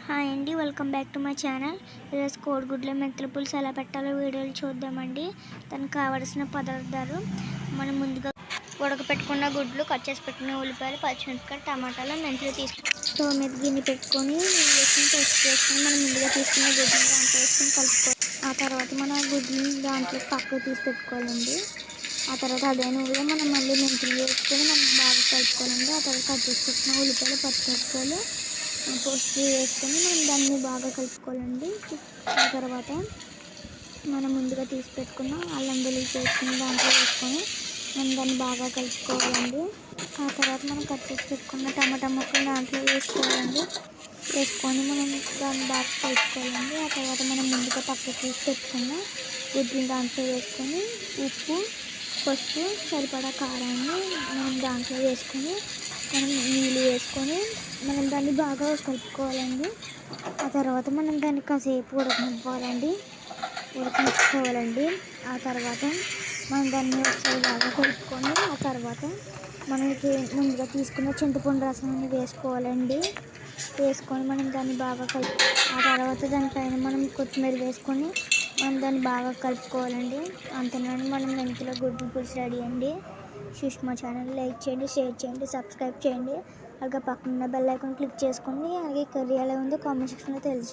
Hi అండి, welcome back to my channel. ఈరోజు కోడిగుడ్ల మెంతుల పులుసు ఎలా పెట్టాలో వీడియోలు చూద్దామండి. దానికి కావలసిన పదార్థాలు మనం ముందుగా ఉడకపెట్టుకున్న గుడ్లు, కట్ చేసి పెట్టుకున్న ఉల్లిపాయలు, పచ్చిమిరపకాయలు, టమాటాలు, మెంతులు తీసుకుని స్టవ్ మీద గిన్నె పెట్టుకొని పేస్ట్ చేసుకొని మనం ముందుగా తీసుకున్న గుడ్లను దాంట్లో వేసుకొని కలుపుకోవాలి. ఆ తర్వాత మన గుడ్లని దాంట్లో పక్కకు తీసి పెట్టుకోవాలండి. ఆ తర్వాత అదే నూనెలో మనం మళ్ళీ మెంతులు వేసుకొని మనం బాగా కలుపుకోవాలండి. ఆ తర్వాత కట్ చేసి పెట్టుకున్న ఉల్లిపాయలు, పచ్చిమిరపకాయలు, పసుపు వేసుకొని మనం దాన్ని బాగా కలుపుకోవాలండి. ఆ తర్వాత మనం ముందుగా తీసి పెట్టుకున్న అల్లం వెల్లుల్లి పేస్ట్ని దాంట్లో వేసుకొని మనం దాన్ని బాగా కలుపుకోవాలండి. ఆ తర్వాత మనం కట్ చేసి పెట్టుకున్న టమాటా ముక్కలు దాంట్లో వేసుకోవాలండి. వేసుకొని మనం దాన్ని బాగా కలుపుకోవాలండి. ఆ తర్వాత మనం ముందుగా పక్కకు తీసి పెట్టుకున్న గుడ్డుని దాంట్లో వేసుకొని ఉప్పు, పసుపు, సరిపడా కారాన్ని మనం దాంట్లో వేసుకొని మనం నీళ్ళు వేసుకొని మనం దాన్ని బాగా కలుపుకోవాలండి. ఆ తర్వాత మనం దాన్ని కాసేపు ఉడకనిచ్చుకోవాలండి. ఆ తర్వాత మనం దాన్ని ఒకసారి బాగా కలుపుకొని ఆ తర్వాత మనకి ముందుగా తీసుకున్న చింతపండు రసాన్ని వేసుకోవాలండి. వేసుకొని మనం దాన్ని బాగా ఆ తర్వాత దానిపైన మనం కొత్తిమీర వేసుకొని మనం దాన్ని బాగా కలుపుకోవాలండి. అంతేనండి, మనం మెంతుల గుడ్డు పులుసు రెడీ అండి. సుష్మా ఛానల్ లైక్ చేయండి, షేర్ చేయండి, సబ్స్క్రైబ్ చేయండి. అలాగే పక్కన బెల్ ఐకాన్ క్లిక్ చేసుకోండి. అలాగే కర్రీ ఎలా ఉందో కామెంట్ సెక్షన్లో తెలియజేయండి.